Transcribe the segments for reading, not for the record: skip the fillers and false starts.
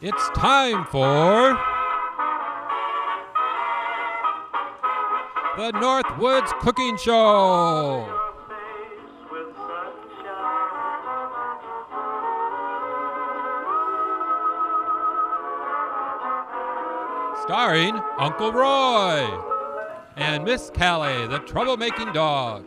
It's time for the Northwoods Cooking Show. Starring Uncle Roy and Miss Callie, the troublemaking dog.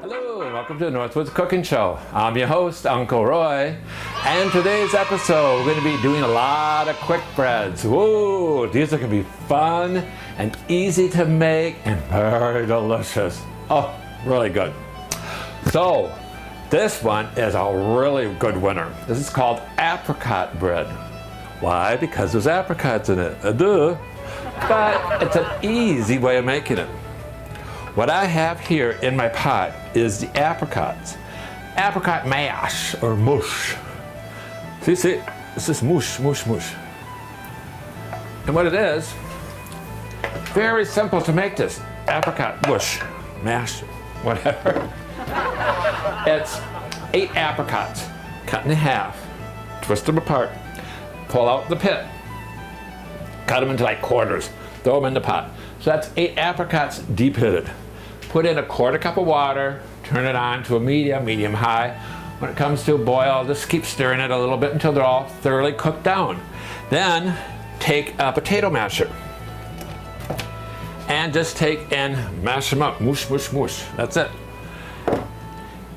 Hello, welcome to the Northwoods Cooking Show. I'm your host, Uncle Roy, and today's episode we're going to be doing a lot of quick breads. Whoa, these are going to be fun and easy to make and very delicious. Oh, really good. So, this one is a really good winner. This is called apricot bread. Why? Because there's apricots in it. Duh. But it's an easy way of making it. What I have here in my pot is the apricots. Apricot mash or mush. See, this is mush. And what it is, very simple to make this. Apricot mush, mash, whatever. It's 8 apricots, cut in half, twist them apart, pull out the pit, cut them into like quarters, throw them in the pot. So that's 8 apricots deep pitted. Put in a quarter cup of water, turn it on to a medium high. When it comes to a boil, just keep stirring it a little bit until they're all thoroughly cooked down. Then take a potato masher and just take and mash them up, mush. That's it.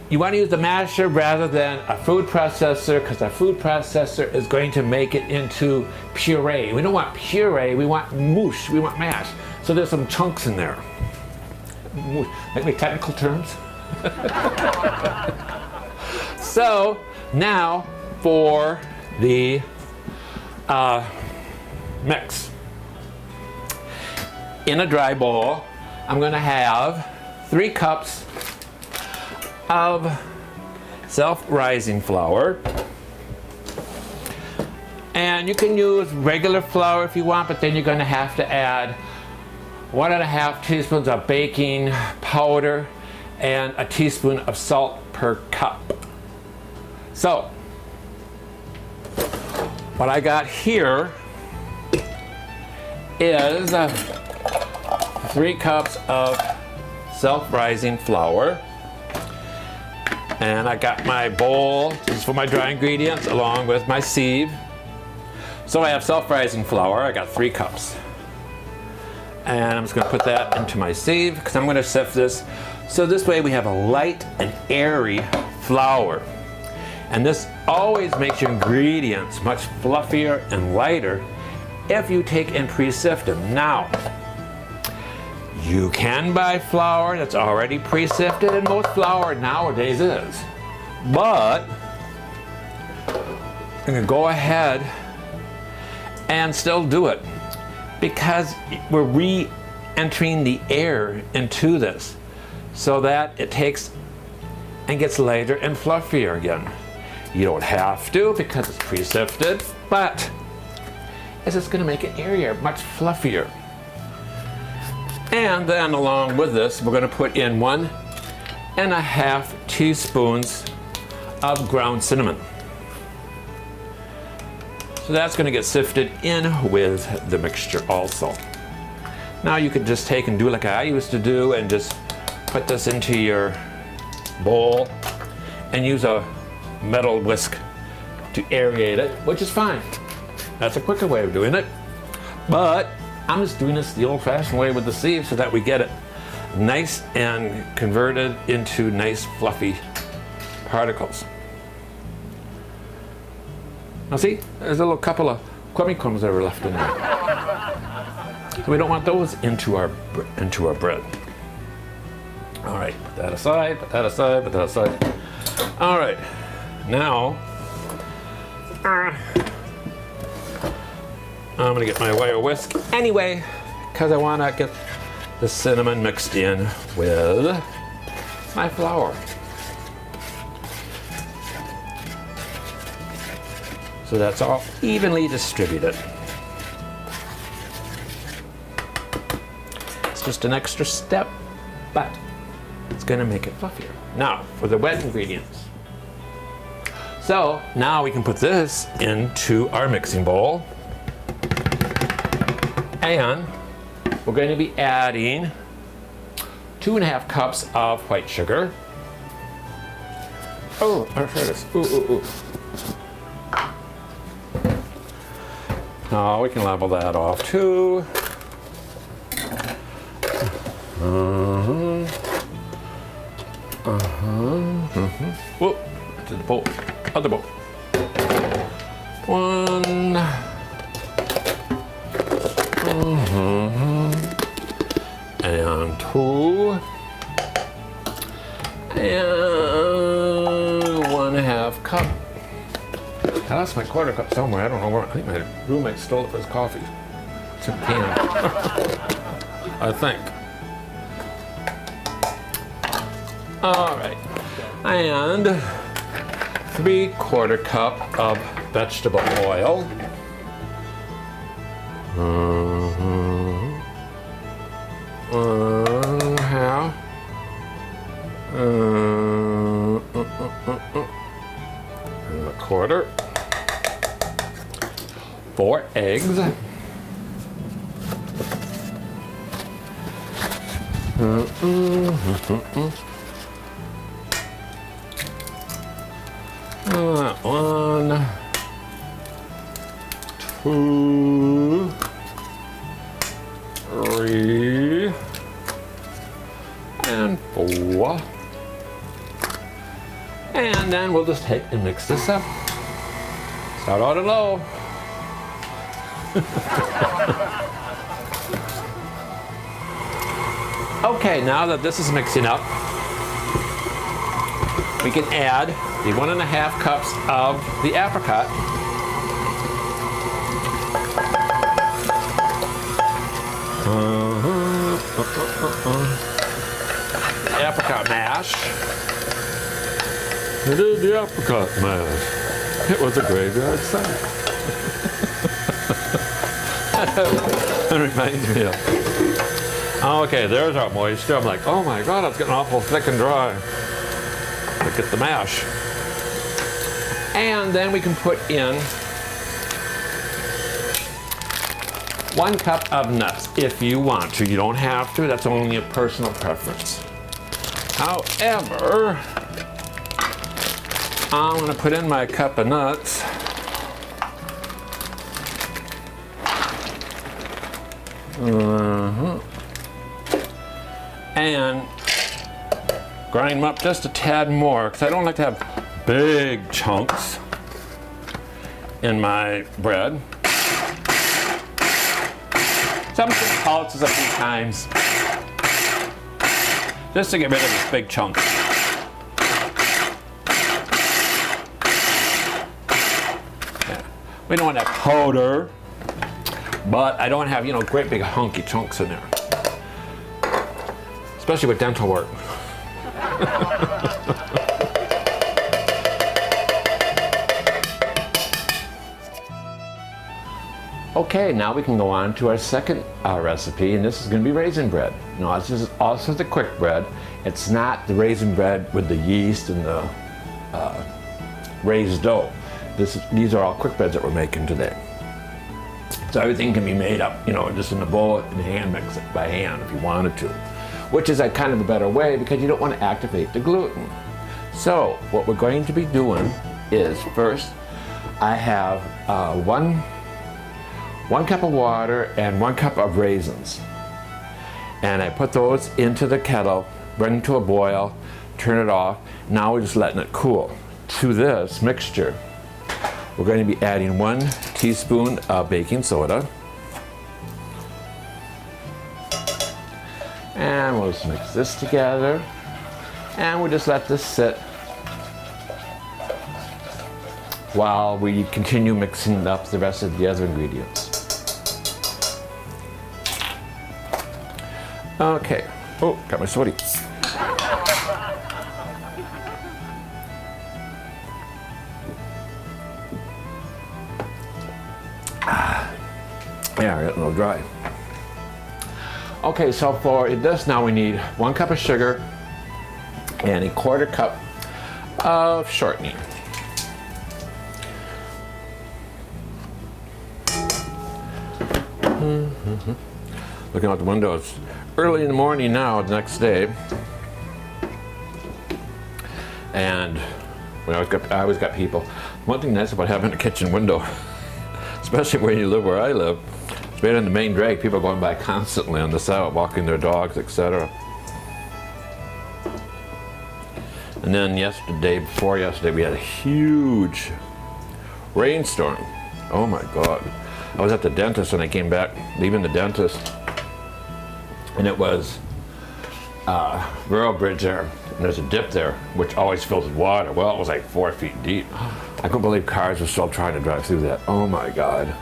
You want to use the masher rather than a food processor because a food processor is going to make it into puree. We don't want puree, we want mush, we want mash. So there's some chunks in there. Make technical terms. So now for the mix. In a dry bowl, I'm going to have 3 cups of self-rising flour. And you can use regular flour if you want, but then you're going to have to add 1.5 teaspoons of baking powder and a teaspoon of salt per cup. So, what I got here is 3 cups of self-rising flour. And I got my bowl, this is for my dry ingredients, along with my sieve. So I have self-rising flour, I got 3 cups. And I'm just going to put that into my sieve because I'm going to sift this. So this way we have a light and airy flour. And this always makes your ingredients much fluffier and lighter if you take and pre-sift them. Now, you can buy flour that's already pre-sifted, and most flour nowadays is. But I'm going to go ahead and still do it because we're re-entering the air into this so that it takes and gets lighter and fluffier again. You don't have to because it's pre-sifted, but it's just going to make it airier, much fluffier. And then along with this, we're going to put in 1.5 teaspoons of ground cinnamon. So that's going to get sifted in with the mixture also. Now you could just take and do like I used to do and just put this into your bowl and use a metal whisk to aerate it, which is fine. That's a quicker way of doing it. But I'm just doing this the old-fashioned way with the sieve so that we get it nice and converted into nice fluffy particles. Now see, there's a little couple of crummy crumbs that were left in there. So we don't want those into our bread. All right, put that aside. All right, now I'm gonna get my wire whisk anyway, because I wanna get the cinnamon mixed in with my flour. So that's all evenly distributed. It's just an extra step, but it's gonna make it fluffier. Now, for the wet ingredients. So now we can put this into our mixing bowl. And we're going to be adding 2.5 cups of white sugar. Oh, I heard this. Ooh, ooh, ooh. Now we can level that off too. Whoop, to the bowl, other bowl. 1. And 2. And 1/2 cup. I lost my quarter cup somewhere. I don't know where. I think my roommate stole it for his coffee. It's in a can. I think. All right. And 3/4 cup of vegetable oil. 1/2. And 1/4. 4 eggs. One, 2, 3, and 4. And then we'll just take and mix this up. Start out at low. Okay, now that this is mixing up, we can add the 1.5 cups of the apricot. The apricot mash. It is the apricot mash. It was a graveyard site. That reminds me of. Okay, there's our moisture. I'm like, oh my God, it's getting awful thick and dry. Look at the mash. And then we can put in 1 cup of nuts if you want to. You don't have to, that's only a personal preference. However, I'm gonna put in my cup of nuts. And grind them up just a tad more because I don't like to have big chunks in my bread. So I'm just going to pulse this a few times just to get rid of this big chunk. Yeah. We don't want that powder, but I don't have, great big hunky chunks in there. Especially with dental work. Okay, now we can go on to our second recipe, and this is going to be raisin bread. Now, this is also the quick bread. It's not the raisin bread with the yeast and the raised dough. These are all quick breads that we're making today. So everything can be made up, just in a bowl and hand mix it by hand if you wanted to, which is a kind of a better way because you don't want to activate the gluten. So what we're going to be doing is first I have 1 cup of water and 1 cup of raisins. And I put those into the kettle, bring it to a boil, turn it off. Now we're just letting it cool. To this mixture, we're going to be adding 1 teaspoon of baking soda. And we'll just mix this together. And we'll just let this sit while we continue mixing up the rest of the other ingredients. Okay. Oh, got my sweaty. Yeah, a little dry. Okay, so for this now we need 1 cup of sugar and 1/4 cup of shortening. Looking out the window, it's early in the morning now, the next day. And I always got people. One thing nice about having a kitchen window, especially when you live where I live, it's right on the main drag. People are going by constantly on the side, walking their dogs, etc. And then before yesterday, we had a huge rainstorm. Oh my God. I was at the dentist when I came back, leaving the dentist, and it was rail bridge there, and there's a dip there, which always fills with water. Well, it was like 4 feet deep. I couldn't believe cars were still trying to drive through that. Oh my God.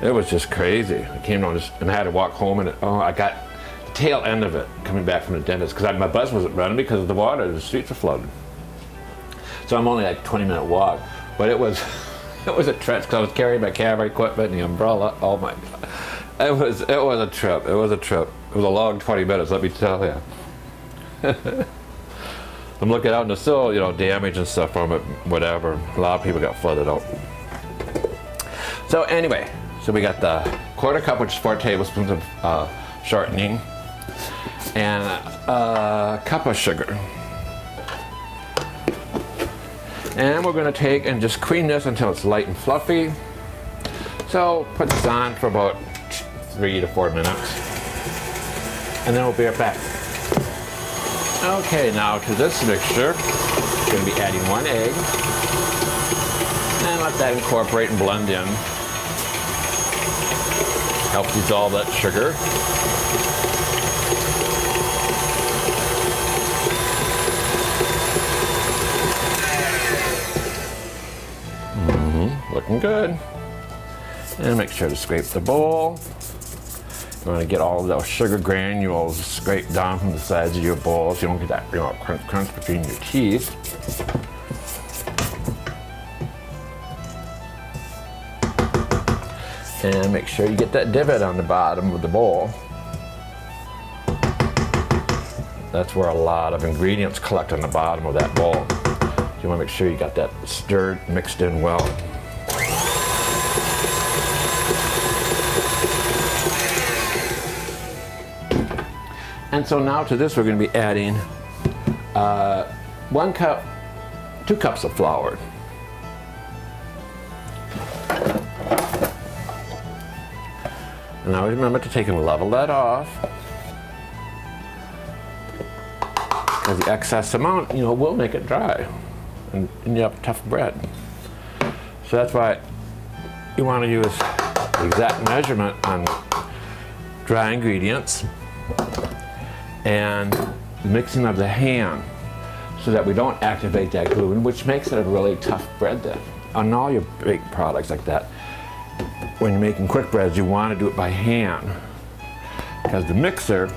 It was just crazy. I came down and I had to walk home, and I got the tail end of it coming back from the dentist, because my bus wasn't running because of the water. The streets were flooded. So I'm only like a 20-minute walk, but it was a trek, because I was carrying my camera equipment and the umbrella. Oh my God. It was a trip. It was a trip. It was a long 20 minutes, let me tell you. I'm looking out and there's still, damage and stuff from it, whatever. A lot of people got flooded out. So anyway, we got the 1/4 cup, which is 4 tablespoons of shortening, and a cup of sugar. And we're going to take and just cream this until it's light and fluffy. So put this on for about 3 to 4 minutes, and then we'll be right back. Okay, now to this mixture, I'm going to be adding 1 egg, and let that incorporate and blend in. Help dissolve that sugar. Looking good. And make sure to scrape the bowl. You want to get all of those sugar granules scraped down from the sides of your bowl so you don't get that crunch between your teeth. And make sure you get that divot on the bottom of the bowl. That's where a lot of ingredients collect on the bottom of that bowl. So you want to make sure you got that stirred, mixed in well. And so now to this we're going to be adding 2 cups of flour. And now remember to take and level that off, because the excess amount, will make it dry, and you have tough bread. So that's why you want to use the exact measurement on dry ingredients and mixing of the hand, so that we don't activate that gluten, which makes it a really tough bread then. On all your baked products like that, when you're making quick breads, you want to do it by hand, because the mixer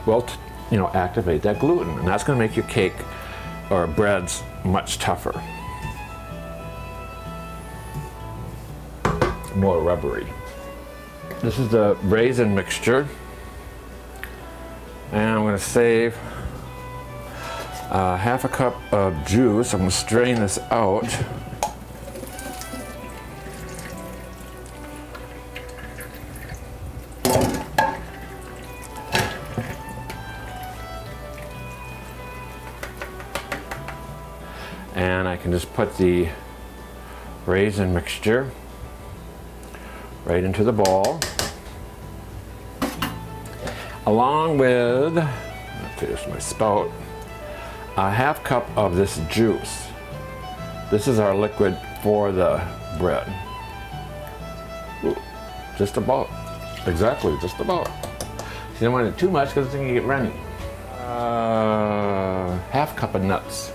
will activate that gluten, and that's going to make your cake or breads much tougher, more rubbery. This is the raisin mixture, and I'm going to save 1/2 cup of juice. I'm going to strain this out. And I can just put the raisin mixture right into the bowl, along with, here's my spout, 1/2 cup of this juice. This is our liquid for the bread. Ooh, just about, exactly, just about. You don't want it too much because it's going to get runny. 1/2 cup of nuts.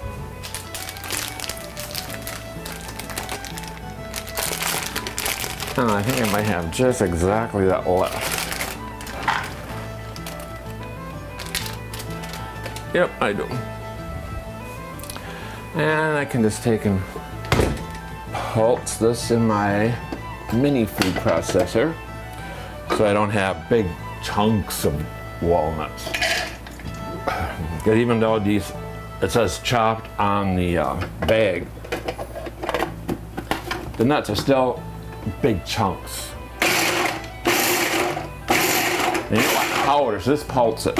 I think I might have just exactly that left. Yep, I do. And I can just take and pulse this in my mini food processor so I don't have big chunks of walnuts. Because even though it says chopped on the bag, the nuts are still big chunks. And you don't want powder, so this pulse it.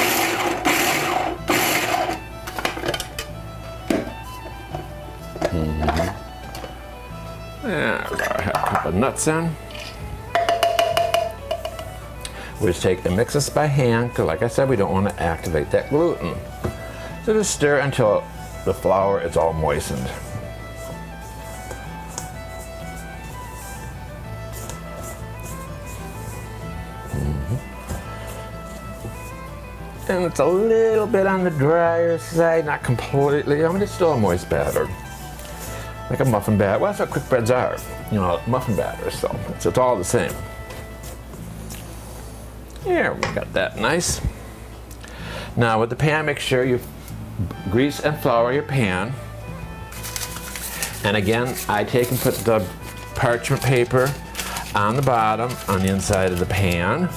Yeah, I've got a couple of nuts in. We just take and mix this by hand, because like I said, we don't want to activate that gluten. So just stir until the flour is all moistened. And it's a little bit on the drier side, not completely. I mean, it's still a moist batter. Like a muffin batter. Well, that's what quick breads are. You know, muffin batters, so it's all the same. Here, we got that nice. Now with the pan, make sure you grease and flour your pan. And again, I take and put the parchment paper on the bottom, on the inside of the pan.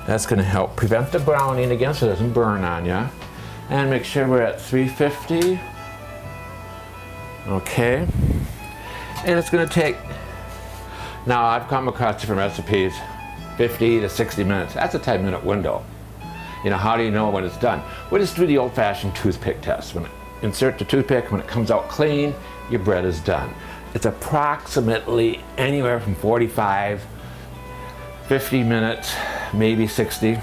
That's going to help prevent the browning again so it doesn't burn on you. And make sure we're at 350. Okay. And it's going to take, now I've come across different recipes, 50 to 60 minutes. That's a 10-minute window. You know, how do you know when it's done? We'll just do the old-fashioned toothpick test. When insert the toothpick, when it comes out clean, your bread is done. It's approximately anywhere from 45, 50 minutes, maybe 60,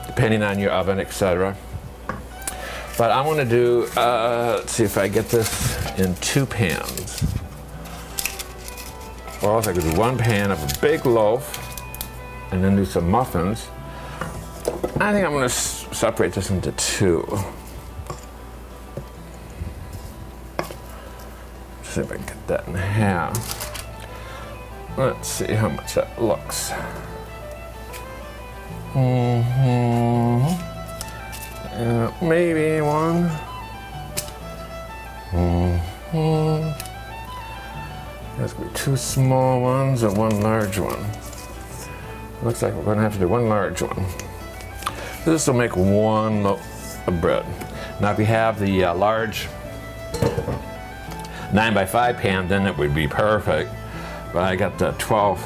depending on your oven, etc. But I want to do, let's see if I get this in 2 pans. Or else I could do 1 pan of a big loaf and then do some muffins. I think I'm going to separate this into 2. See if I can get that in half. Let's see how much that looks. Maybe 1. There's going to be 2 small ones and 1 large one. Looks like we're going to have to do 1 large one. This will make 1 loaf of bread. Now if you have the large 9x5 pan, then it would be perfect. But I got the 12,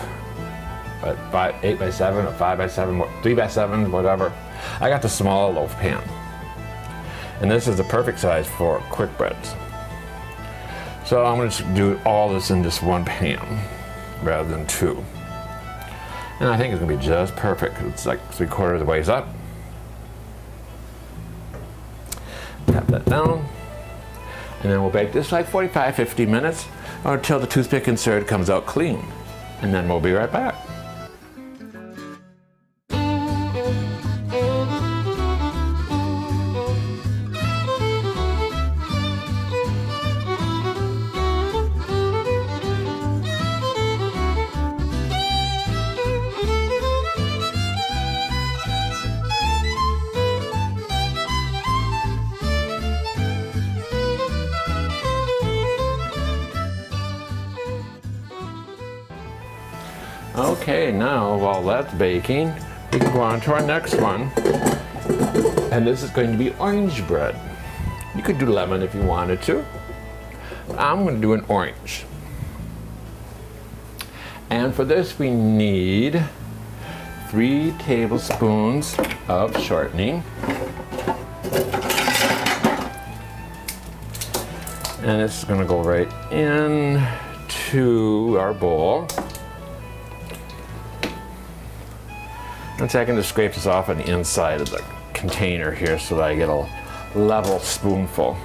8x7 or 5x7, 3x7, whatever. I got the small loaf pan. And this is the perfect size for quick breads. So I'm going to do all this in just 1 pan rather than 2. And I think it's going to be just perfect. It's like 3/4 of the ways up. Tap that down. And then we'll bake this like 45, 50 minutes or until the toothpick insert comes out clean. And then we'll be right back. Okay, now while that's baking, we can go on to our next one. And this is going to be orange bread. You could do lemon if you wanted to. I'm going to do an orange. And for this we need 3 tablespoons of shortening. And this is going to go right into our bowl. And so I can just scrape this off on the inside of the container here so that I get a level spoonful.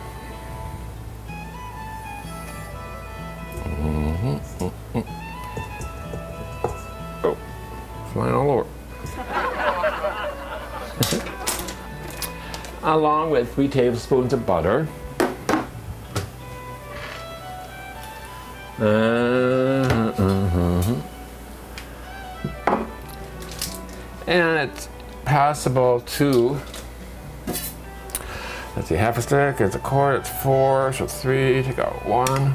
Oh, flying all over. Along with 3 tablespoons of butter. And it's possible to, let's see, half a stick, it's a quart, it's 4, so 3, take out 1.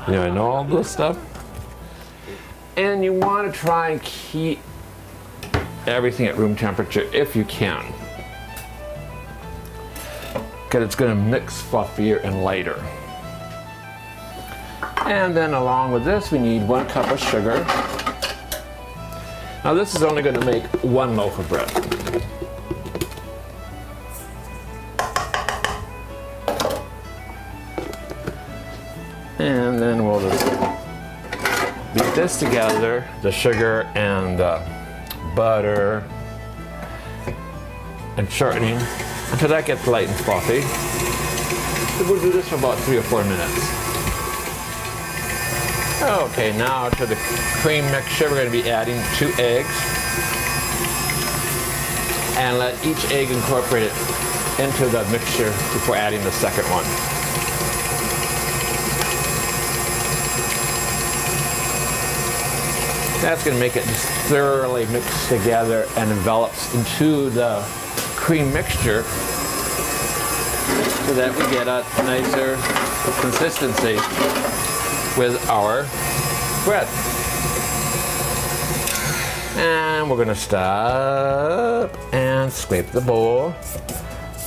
You know, I know all this stuff. And you want to try and keep everything at room temperature if you can. Because it's going to mix fluffier and lighter. And then along with this, we need 1 cup of sugar. Now this is only going to make 1 loaf of bread. And then we'll just beat this together, the sugar and the butter and shortening, until that gets light and fluffy. So we'll do this for about 3 or 4 minutes. Okay, now to the cream mixture, we're going to be adding 2 eggs. And let each egg incorporate it into the mixture before adding the second one. That's going to make it just thoroughly mixed together and envelops into the cream mixture so that we get a nicer consistency with our bread. And we're going to stop and scrape the bowl.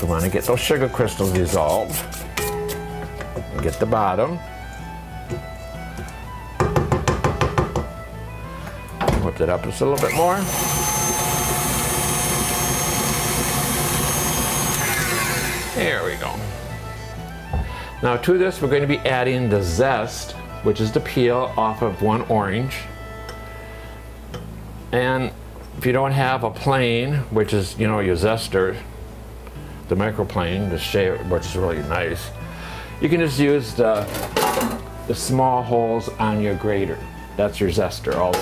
We want to get those sugar crystals dissolved. And get the bottom. Whip it up just a little bit more. There we go. Now to this, we're going to be adding the zest, which is the peel off of 1 orange. And if you don't have a plane, which is, you know, your zester, the microplane, the shape, which is really nice, you can just use the small holes on your grater. That's your zester also.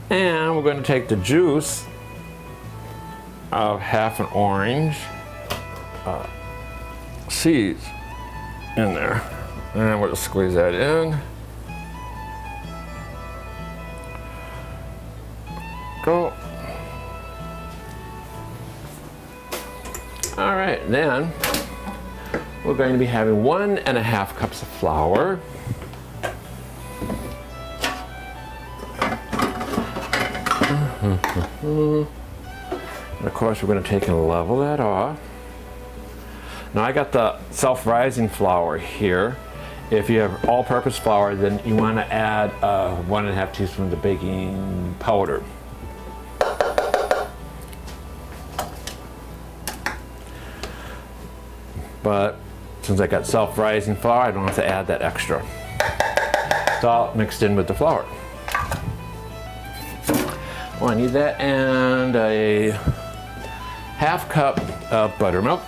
And we're going to take the juice of half an orange, seeds in there, and we'll just squeeze that in. Go. All right, then we're going to be having 1.5 cups of flour. And of course, we're going to take and level that off. Now I got the self-rising flour here. If you have all-purpose flour, then you want to add 1.5 teaspoons of baking powder. But since I got self-rising flour, I don't have to add that extra. It's all mixed in with the flour. Oh, I need that, and a 1/2 cup of buttermilk.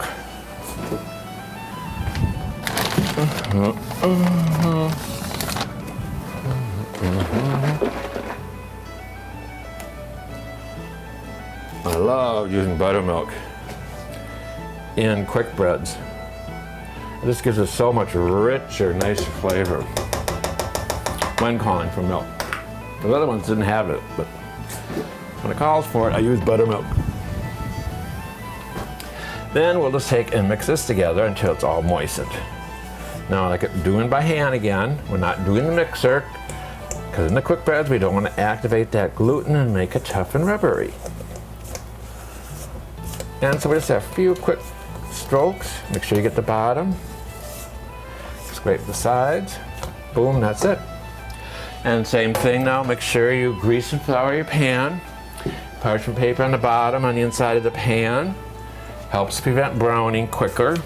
I love using buttermilk in quick breads. This gives us so much richer, nicer flavor when calling for milk. The other ones didn't have it, but when it calls for it, I use buttermilk. Then we'll just take and mix this together until it's all moistened. Now, like I'm doing by hand again, we're not doing the mixer, because in the quick breads, we don't want to activate that gluten and make it tough and rubbery. And so we just have a few quick strokes. Make sure you get the bottom. Scrape the sides. Boom, that's it. And same thing now, make sure you grease and flour your pan. Parchment paper on the bottom, on the inside of the pan. Helps prevent browning quicker.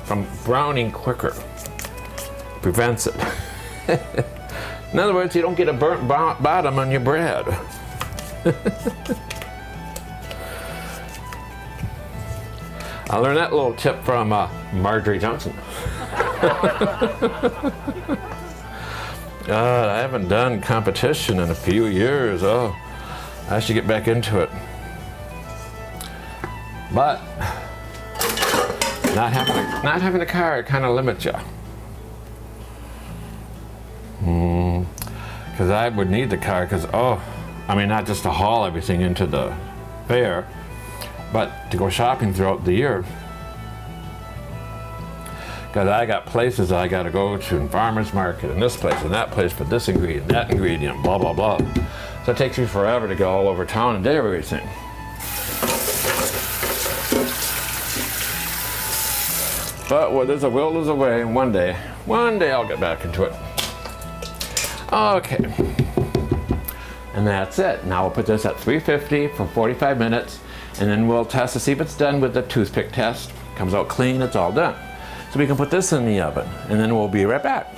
From browning quicker. Prevents it. In other words, you don't get a burnt bottom on your bread. I learned that little tip from Marjorie Johnson. I haven't done competition in a few years. Oh, I should get back into it. But not having a car kind of limits you. Because I would need the car because, not just to haul everything into the fair, but to go shopping throughout the year. Because I got places I got to go to in farmer's market and this place and that place for this ingredient, that ingredient, blah, blah, blah. So it takes me forever to go all over town and do everything. But where there's a will, there's a way, and one day I'll get back into it. Okay. And that's it. Now we'll put this at 350 for 45 minutes, and then we'll test to see if it's done with the toothpick test. Comes out clean, it's all done. So we can put this in the oven, and then we'll be right back.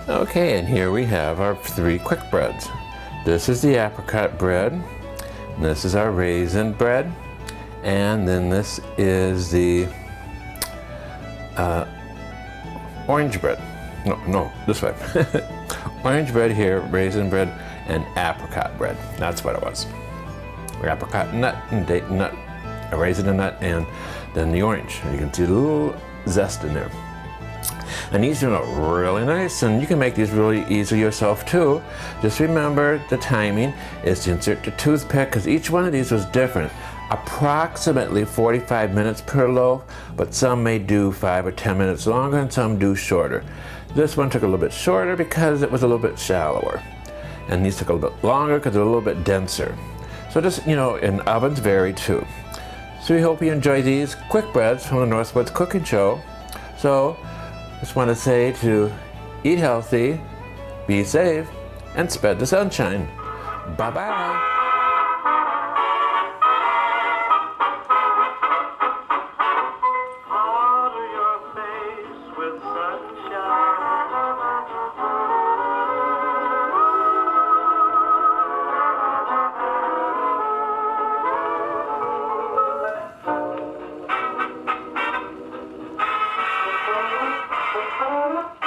Okay, and here we have our 3 quick breads. This is the apricot bread, and this is our raisin bread, and then this is the orange bread. No, this way. Orange bread here, raisin bread, and apricot bread. That's what it was. Apricot nut and date nut, a raisin nut, and then the orange. You can see a little zest in there. And these turn out really nice, and you can make these really easy yourself too. Just remember the timing is to insert the toothpick, because each one of these was different. Approximately 45 minutes per loaf, but some may do 5 or 10 minutes longer, and some do shorter. This one took a little bit shorter because it was a little bit shallower. And these took a little bit longer because they're a little bit denser. So just, and ovens vary too. So we hope you enjoy these quick breads from the Northwoods Cooking Show. So just want to say to eat healthy, be safe, and spread the sunshine. Bye-bye. Water your face with sunshine. Thank you.